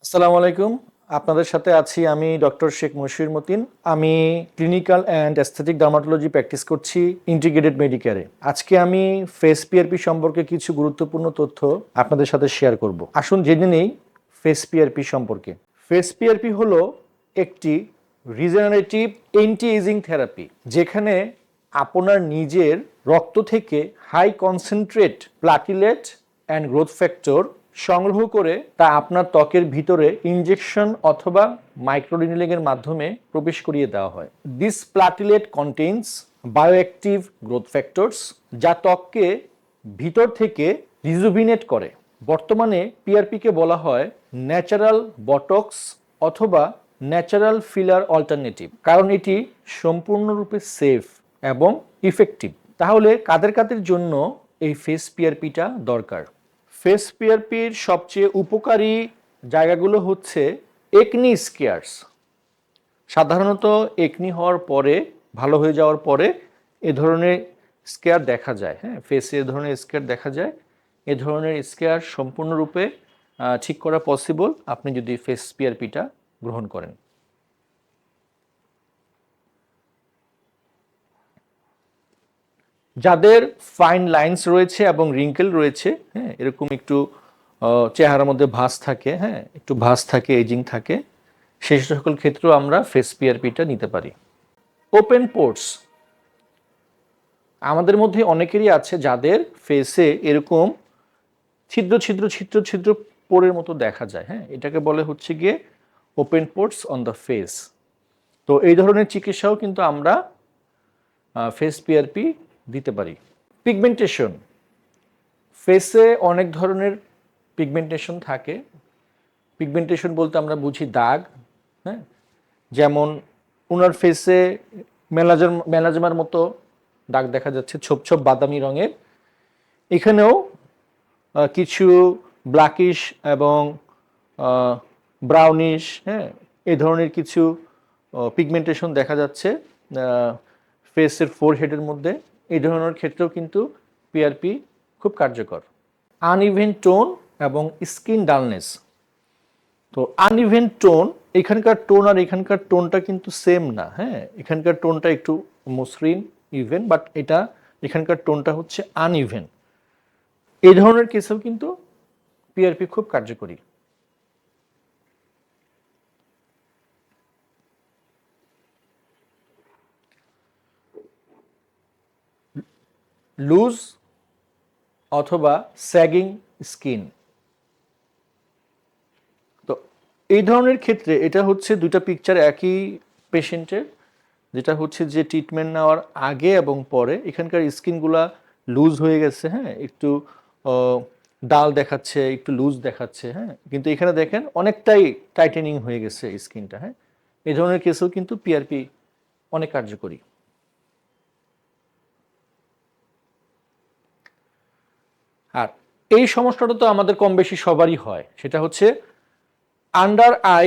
আসসালামু আলাইকুম। আপনাদের সাথে আছি আমি ডক্টর শেখ মশিউর মতিন। আমি clinical and aesthetic dermatology practice করছি ইন্টিগ্রেটেড মেডিকেয়ারে। আজকে আমি ফেস পিআরপি সম্পর্কে কিছু গুরুত্বপূর্ণ তথ্য আপনাদের সাথে শেয়ার করব। আসুন জেনে নেই ফেস পিআরপি সম্পর্কে। ফেস পিআরপি হলো একটি রিজেনারেটিভ অ্যান্টি এজিং থেরাপি, যেখানে আপনার নিজের রক্ত থেকে high concentrate platelet and growth factor সংগ্রহ করে তা আপনার ত্বকের ভিতরে ইনজেকশন অথবা মাইক্রোনিডলিং এর মাধ্যমে প্রবেশ করিয়ে দেওয়া হয়। This platelet contains bioactive growth factors, যা ত্বককে ভিতর থেকে রিজুভিনেট করে। বর্তমানে পিআরপিকে বলা হয় ন্যাচারাল বটক্স অথবা ন্যাচারাল ফিলার অল্টারনেটিভ, কারণ এটি সম্পূর্ণরূপে সেফ এবং ইফেক্টিভ। তাহলে কাদের কাদের জন্য এই ফেস পিআরপিটা দরকার? ফেস পিআরপির সবচেয়ে উপকারী জায়গাগুলো হচ্ছে একনি স্কেয়ার্স। সাধারণত একনি হওয়ার পরে, ভালো হয়ে যাওয়ার পরে এ ধরনের স্কেয়ার দেখা যায়। হ্যাঁ, ফেসে এ ধরনের স্কেয়ার দেখা যায়। এ ধরনের স্কেয়ার সম্পূর্ণরূপে ঠিক করা পসিবল আপনি যদি ফেস পিআরপিটা গ্রহণ করেন। যাদের ফাইন লাইন্স রয়েছে এবং রিঙ্কেল রয়েছে, হ্যাঁ, এরকম একটু চেহারার মধ্যে ভাঁজ থাকে, হ্যাঁ, একটু ভাঁজ থাকে, এজিং থাকে, সেই সকল ক্ষেত্রেও আমরা ফেস পিআরপিটা নিতে পারি। ওপেন পোর্টস, আমাদের মধ্যে অনেকেরই আছে যাদের ফেসে এরকম ছিদ্র ছিদ্র ছিদ্র ছিদ্র পোরের মতো দেখা যায়। হ্যাঁ, এটাকে বলে হচ্ছে গিয়ে open ports on the face. তো এই ধরনের চিকিৎসাও কিন্তু আমরা ফেস পিআরপি দিতে পারি। পিগমেন্টেশন, ফেসে অনেক ধরনের পিগমেন্টেশন থাকে। পিগমেন্টেশন বলতে আমরা বুঝি দাগ। হ্যাঁ, যেমন ওনার ফেসে মেলাজমার মতো দাগ দেখা যাচ্ছে, ছোপ ছোপ বাদামি রঙের। এখানেও কিছু ব্ল্যাকিশ এবং ব্রাউনিশ, হ্যাঁ, এই ধরনের কিছু পিগমেন্টেশন দেখা যাচ্ছে ফেসের ফোরহেডের মধ্যে। এই ধরনের ক্ষেত্রেও কিন্তু পিআরপি খুব কার্যকর। আনইভেন টোন এবং স্কিন ডালনেস, তো আনইভেন টোন, এখানকার টোন আর এখানকার টোনটা কিন্তু সেম না। হ্যাঁ, এখানকার টোনটা একটু মসৃণ ইভেন, বাট এটা এখানকার টোনটা হচ্ছে আনইভেন। এই ধরনের কেসেও কিন্তু পিআরপি খুব কার্যকরী। লুজ অথবা স্যাগিং স্কিন, তো এই ধরনের ক্ষেত্রে এটা হচ্ছে দুইটা পিকচার একই পেশেন্টের, যেটা হচ্ছে যে ট্রিটমেন্ট নেওয়ার আগে এবং পরে এখানকার স্কিনগুলা লুজ হয়ে গেছে। হ্যাঁ, একটু ডাল দেখাচ্ছে, একটু লুজ দেখাচ্ছে। হ্যাঁ, কিন্তু এখানে দেখেন অনেকটাই টাইটেনিং হয়ে গেছে স্কিনটা। হ্যাঁ, এই ধরনের কেসেও কিন্তু পিআরপি অনেক কার্যকরী। আর এই সমস্যাটা তো আমাদের কম বেশি সবারই হয়, সেটা হচ্ছে আন্ডার আই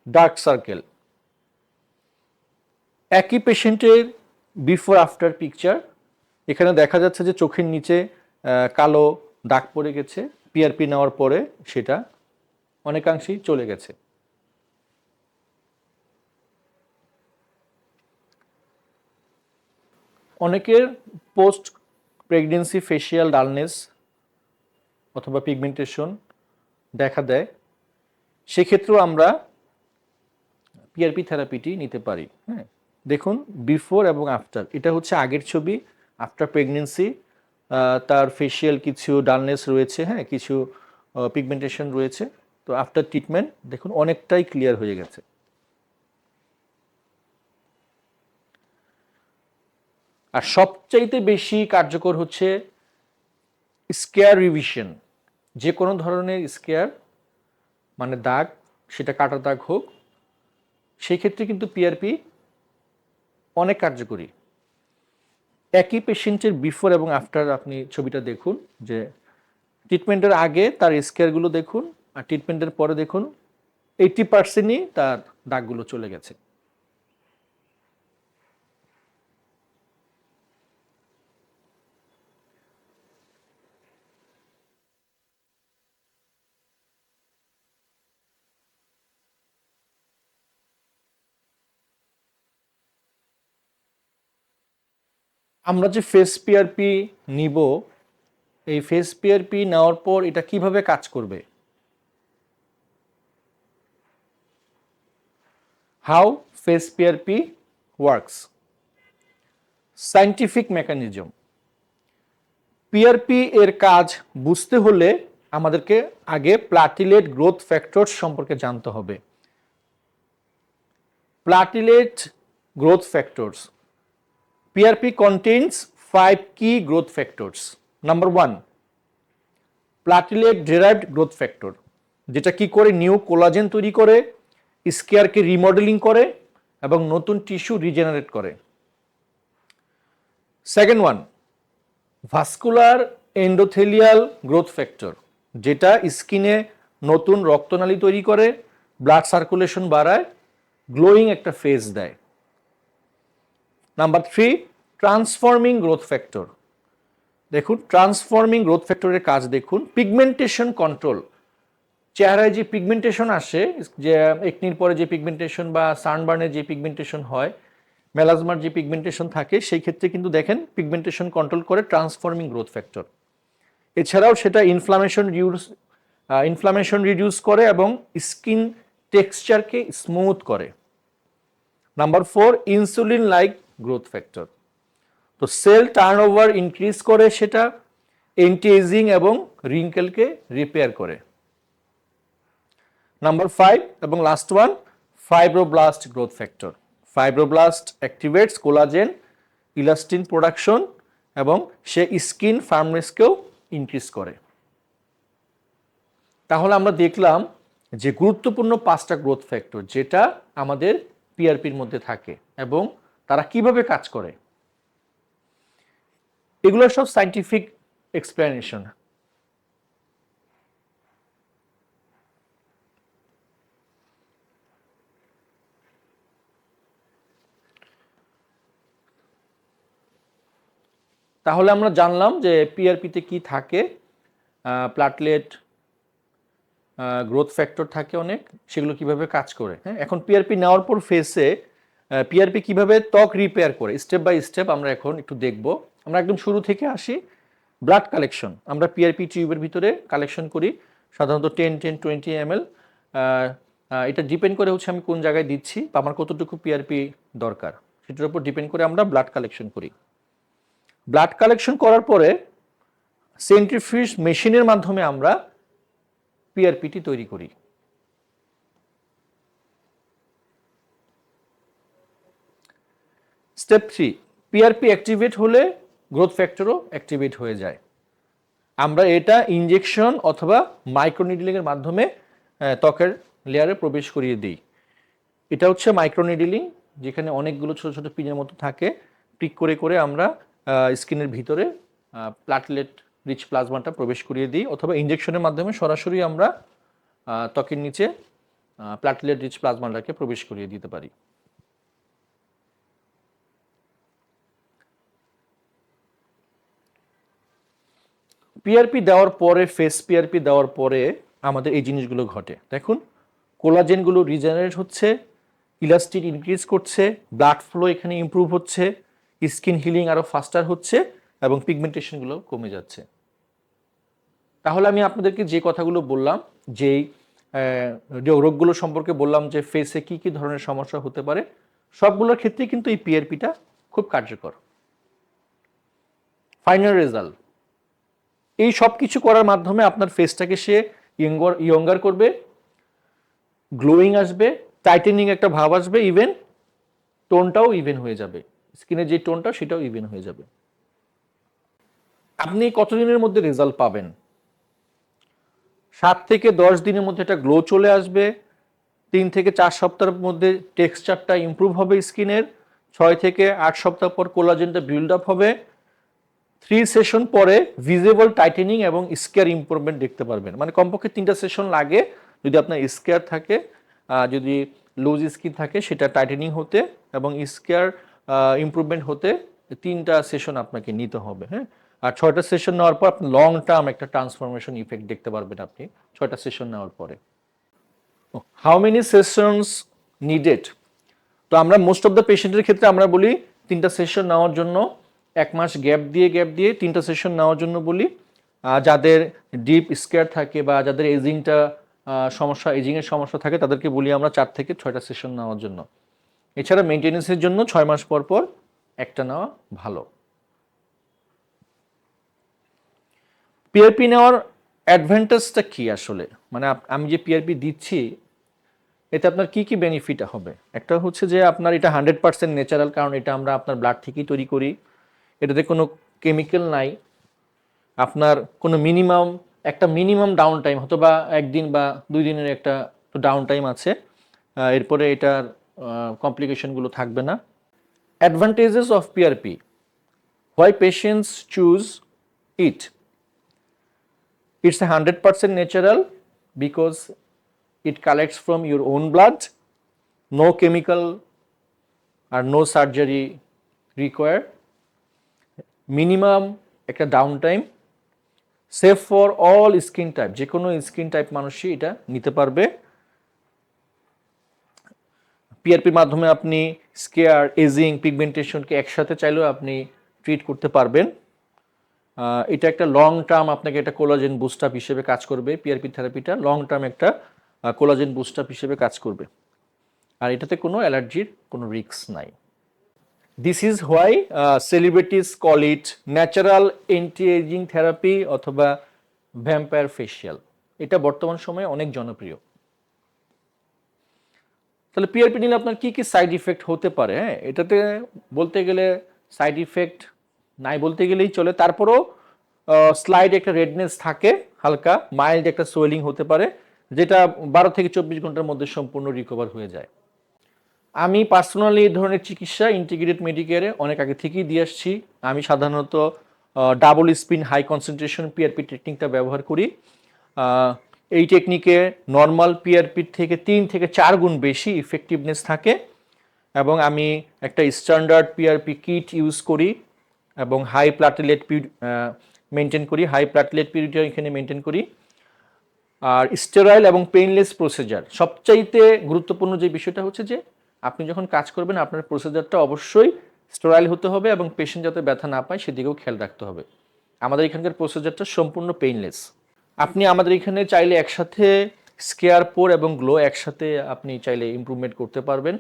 ডার্ক সার্কেল। একই পেশেন্টের বিফোর আফটার পিকচার, এখানে দেখা যাচ্ছে যে চোখের নিচে কালো দাগ পড়ে গেছে। পিআরপি নেওয়ার পরে সেটা অনেকাংশেই চলে গেছে। অনেকের পোস্ট প্রেগনেন্সি ফেসিয়াল ডালনেস অথবা পিগমেন্টেশন দেখা দেয়, সেক্ষেত্রেও আমরা পিআরপি থেরাপিটি নিতে পারি। হ্যাঁ, দেখুন বিফোর এবং আফটার, এটা হচ্ছে আগের ছবি। আফটার প্রেগনেন্সি তার ফেসিয়াল কিছু ডালনেস রয়েছে, হ্যাঁ, কিছু পিগমেন্টেশন রয়েছে। তো আফটার ট্রিটমেন্ট দেখুন অনেকটাই ক্লিয়ার হয়ে গেছে। আর সবচাইতে বেশি কার্যকর হচ্ছে স্কেয়ার রিভিশন। যে কোনো ধরনের স্কেয়ার, মানে দাগ, সেটা কাটা দাগ হোক, সেই ক্ষেত্রে কিন্তু পিআরপি অনেক কার্যকরী। একই পেশেন্টের বিফোর এবং আফটার আপনি ছবিটা দেখুন, যে ট্রিটমেন্টের আগে তার স্কেয়ারগুলো দেখুন, আর ট্রিটমেন্টের পরে দেখুন 80%ই তার দাগগুলো চলে গেছে। আমরা যে ফেস পিআরপি নিব, এই ফেস পিআরপি নেওয়ার পর এটা কিভাবে কাজ করবে? How face PRP works. Scientific mechanism. PRP এর কাজ বুঝতে হলে আমাদেরকে আগে প্লাটিলেট গ্রোথ ফ্যাক্টরস সম্পর্কে জানতে হবে। Platelet growth factors. PRP contains 5 key growth factors. Number 1, platelet ডেরাইভড growth factor, যেটা কি করে নিউ কোলাজেন তৈরি করে, স্কেয়ারকে রিমডেলিং করে এবং নতুন টিস্যু রিজেনারেট করে। Second one, vascular endothelial growth factor, যেটা স্কিনে নতুন রক্তনালী তৈরি করে, ব্লাড সার্কুলেশন বাড়ায়, গ্লোয়িং একটা ফেজ দেয়। Number 3, transforming growth factor. দেখুন ট্রান্সফর্মিং গ্রোথ ফ্যাক্টরের কাজ দেখুন, পিগমেন্টেশন কন্ট্রোল। চেহারায় যে পিগমেন্টেশন আসে, যে একনির পরে যে পিগমেন্টেশন বা সানবার্নের যে পিগমেন্টেশন হয়, মেলাজমার যে পিগমেন্টেশন থাকে, সেই ক্ষেত্রে কিন্তু দেখেন পিগমেন্টেশন কন্ট্রোল করে ট্রান্সফর্মিং গ্রোথ ফ্যাক্টর। এছাড়াও সেটা ইনফ্লামেশন রিডিউস করে এবং স্কিন টেক্সচারকে স্মুথ করে। Number 4, insulin like growth factor. তো সেল টার্নওভার ইনক্রিজ করে, সেটা অ্যান্টি এজিং এবং রিঙ্কেলকে রিপেয়ার করে। নাম্বার 5 এবং last one, fibroblast growth factor. Fibroblast activates collagen, elastin production এবং সে স্কিন ফার্মনেসকেও ইনক্রিজ করে। তাহলে আমরা দেখলাম যে গুরুত্বপূর্ণ 5টা গ্রোথ ফ্যাক্টর যেটা আমাদের পিআরপির মধ্যে থাকে এবং তারা কিভাবে কাজ করে। এগুলো সব সায়েন্টিফিক এক্সপ্লেনেশন। তাহলে আমরা জানলাম যে পিআরপিতে কি থাকে। প্লাটলেট গ্রোথ ফ্যাক্টর থাকে অনেক, সেগুলো কিভাবে কাজ করে। হ্যাঁ, এখন পিআরপি নেওয়ার পর ফেসে পিআরপি কিভাবে ত্বক রিপেয়ার করে, স্টেপ বাই স্টেপ আমরা এখন একটু দেখব। আমরা একদম শুরু থেকে আসি। ব্লাড কালেকশন, আমরা পিআরপি টিউবের ভিতরে কালেকশন করি সাধারণত 10-20 ml। এটা ডিপেন্ড করে হচ্ছে আমি কোন জায়গায় দিচ্ছি বা আমার কতটুকু পিআরপি দরকার, সেটার উপর ডিপেন্ড করে আমরা ব্লাড কালেকশন করি। ব্লাড কালেকশন করার পরে সেন্ট্রিফিউজ মেশিনের মাধ্যমে আমরা পিআরপিটি তৈরি করি। স্টেপ 3, পিআরপি অ্যাক্টিভেট হলে গ্রোথ ফ্যাক্টরও অ্যাক্টিভেট হয়ে যায়। আমরা এটা ইনজেকশন অথবা মাইক্রোনিডলিং এর মাধ্যমে ত্বকের লেয়ারে প্রবেশ করিয়ে দিই। এটা হচ্ছে মাইক্রোনিডলিং, যেখানে অনেকগুলো ছোট ছোট পিনের মতো থাকে, প্রিক করে করে আমরা স্কিনের ভিতরে প্লাটলেট রিচ প্লাজমাটা প্রবেশ করিয়ে দিই, অথবা ইনজেকশনের মাধ্যমে সরাসরি আমরা ত্বকের নিচে প্লাটলেট রিচ প্লাজমাটাকে প্রবেশ করিয়ে দিতে পারি। পিআরপি দেওয়ার পরে, ফেস পিআরপি দেওয়ার পরে আমাদের এই জিনিসগুলো ঘটে। দেখুন কোলাজেনগুলো রিজেনারেট হচ্ছে, ইলাস্টিন ইনক্রিজ করছে, ব্লাড ফ্লো এখানে ইমপ্রুভ হচ্ছে, স্কিন হিলিং আরও ফাস্টার হচ্ছে এবং পিগমেন্টেশনগুলো কমে যাচ্ছে। তাহলে আমি আপনাদেরকে যে কথাগুলো বললাম, যেই রোগগুলো সম্পর্কে বললাম যে ফেসে কি কি ধরনের সমস্যা হতে পারে, সবগুলোর ক্ষেত্রেই কিন্তু এই পিআরপিটা খুব কার্যকর। ফাইনাল রেজাল্ট, এই সব কিছু করার মাধ্যমে আপনার ফেসটাকে সে ইয়ঙ্গার করবে, গ্লোয়িং আসবে, টাইটেনিং একটা ভাব আসবে, ইভেন টোনটাও ইভেন হয়ে যাবে, স্কিনের যে টোনটা সেটাও ইভেন হয়ে যাবে। আপনি কতদিনের মধ্যে রেজাল্ট পাবেন? 7 থেকে 10 দিনের মধ্যে একটা গ্লো চলে আসবে। 3 থেকে 4 সপ্তাহের মধ্যে টেক্সচারটা ইমপ্রুভ হবে স্কিনের। 6 থেকে 8 সপ্তাহ পর কোলাজেনটা বিল্ড আপ হবে। 3 সেশন পরে ভিজিবল টাইটেনিং এবং স্কেয়ার ইমপ্রুভমেন্ট দেখতে পারবেন। মানে কমপক্ষে 3টা সেশন লাগে যদি আপনার স্কেয়ার থাকে, যদি লুজ স্কিন থাকে সেটা টাইটেনিং হতে এবং স্কেয়ার ইমপ্রুভমেন্ট হতে 3টা সেশন আপনাকে নিতে হবে। হ্যাঁ, আর 6টা সেশন নেওয়ার পর আপনি লং টার্ম একটা ট্রান্সফরমেশন ইফেক্ট দেখতে পারবেন আপনি 6টা সেশন নেওয়ার পরে। How many sessions needed? তো আমরা মোস্ট অফ দ্য পেশেন্টের ক্ষেত্রে আমরা বলি 3টা সেশন নেওয়ার জন্য 1 মাস গ্যাপ দিয়ে 3টা সেশন নেওয়ার জন্য বলি। যাদের ডিপ স্কেয়ার থাকে বা যাদের এজিংয়ের সমস্যা থাকে তাদেরকে বলি আমরা 4 থেকে 6টা সেশন নেওয়ার জন্য। এছাড়া মেইনটেনেন্সের জন্য 6 মাস পর পর একটা নেওয়া ভালো। পিআরপি নেওয়ার অ্যাডভান্টেজটা কি আসলে? মানে আমি যে পিআরপি দিচ্ছি এতে আপনার কি কি বেনিফিট হবে? একটা হচ্ছে যে আপনার এটা 100% ন্যাচারাল, কারণ এটা আমরা আপনার ব্লাড থেকেই তৈরি করি। এটাতে কোনো কেমিক্যাল নাই। আপনার কোনো মিনিমাম ডাউন টাইম হয়তো বা 1 দিন বা 2 দিনের একটা ডাউন টাইম আছে। এরপরে এটার কমপ্লিকেশনগুলো থাকবে না। Advantages of PRP, why patients choose it. It's 100% natural because it collects from your own blood, no chemical or no surgery required, minimum একটা down time, safe for all skin type, যে কোনো skin type মানুষই এটা নিতে পারবে। পিআরপির মাধ্যমে আপনি square, ageing, পিগমেন্টেশনকে একসাথে চাইলেও আপনি ট্রিট করতে পারবেন। এটা একটা লং টার্ম আপনাকে একটা কোলাজেন বুস্ট আপ হিসেবে কাজ করবে। পিআরপি থেরাপিটা লং টার্ম একটা কোলাজেন বুস্ট আপ হিসেবে কাজ করবে, আর এটাতে কোনো অ্যালার্জির কোনো রিস্ক নাই। This is why celebrities call it natural anti aging therapy অথবা ভ্যাম্পায়ার ফেশিয়াল। এটা বর্তমান সময়ে অনেক জনপ্রিয়। তাহলে পিআরপি নিলে আপনার কি কি সাইড ইফেক্ট হতে পারে? হ্যাঁ, এটাতে বলতে গেলে সাইড ইফেক্ট নাই বলতে গেলেই চলে। তারপরও স্লাইড একটা রেডনেস থাকে, হালকা মাইল্ড একটা সোয়েলিং হতে পারে, যেটা 12 থেকে 24 ঘন্টার মধ্যে সম্পূর্ণ রিকভার হয়ে যায়। আমি পার্সোনালি এই ধরনের চিকিৎসা ইন্টিগ্রেটেড মেডিকেয়ারে অনেক আগে থেকেই দিয়ে আসছি। আমি সাধারণত double spin high concentration PRP টেকনিকটা ব্যবহার করি। এই টেকনিকে নর্মাল পিআরপির থেকে 3 থেকে 4 গুণ বেশি ইফেক্টিভনেস থাকে, এবং আমি একটা স্ট্যান্ডার্ড পিআরপি কিট ইউজ করি এবং হাই প্লাটেলেট মেনটেন করি, হাই প্লাটেলেট পিউরিটি এখানে মেনটেন করি। আর স্টেরাইল এবং পেইনলেস প্রসিজার, সবচাইতে গুরুত্বপূর্ণ যে বিষয়টা হচ্ছে যে আপনি যখন কাজ করবেন আপনার প্রসিজারটা অবশ্যই স্টেরাইল হতে হবে এবং পেশেন্ট যাতে ব্যথা না পায় সেদিকেও খেয়াল রাখতে হবে। আমাদের এখানকার প্রসিজারটা সম্পূর্ণ পেইনলেস। আপনি আমাদের এখানে চাইলে একসাথে স্কেয়ার পোর এবং গ্লো একসাথে আপনি চাইলে ইমপ্রুভমেন্ট করতে পারবেন।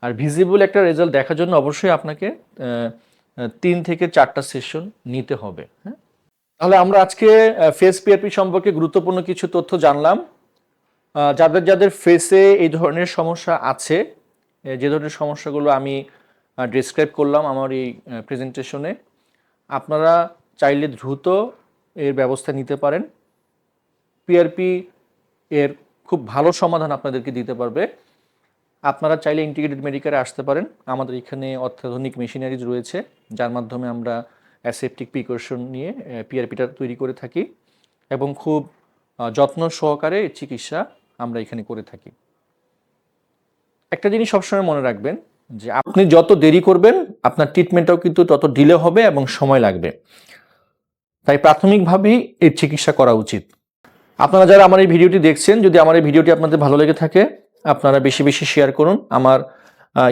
আর ভিজিবল একটা রেজাল্ট দেখার জন্য অবশ্যই আপনাকে 3 থেকে 4টা সেশন নিতে হবে। হ্যাঁ, তাহলে আমরা আজকে ফেস পিআরপি সম্পর্কে গুরুত্বপূর্ণ কিছু তথ্য জানলাম। যাদের ফেসে এই ধরনের সমস্যা আছে, যে ধরনের সমস্যাগুলো আমি ডিসক্রাইব করলাম আমার এই প্রেজেন্টেশনে, আপনারা চাইলে দ্রুত এর ব্যবস্থা নিতে পারেন। পিআরপি এর খুব ভালো সমাধান আপনাদেরকে দিতে পারবে। আপনারা চাইলে ইন্টিগ্রেটেড মেডিকেয়ারে আসতে পারেন। আমাদের এখানে অত্যাধুনিক মেশিনারিজ রয়েছে যার মাধ্যমে আমরা অ্যাসেপটিক প্রিকশন নিয়ে পিআরপিটা তৈরি করে থাকি এবং খুব যত্ন সহকারে চিকিৎসা আমরা এখানে করে থাকি। একটা জিনিস সবসময় মনে রাখবেন যে আপনি যত দেরি করবেন আপনার ট্রিটমেন্টটাও কিন্তু তত ডিলে হবে এবং সময় লাগবে। তাই প্রাথমিকভাবেই এই চিকিৎসা করা উচিত। আপনারা যারা আমার এই ভিডিওটি দেখছেন, যদি আমার এই ভিডিওটি আপনাদের ভালো লেগে থাকে আপনারা বেশি বেশি শেয়ার করুন, আমার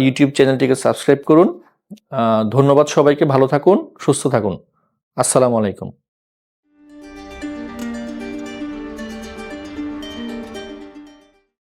ইউটিউব চ্যানেলটিকে সাবস্ক্রাইব করুন। ধন্যবাদ সবাইকে, ভালো থাকুন, সুস্থ থাকুন। আসসালামু আলাইকুম।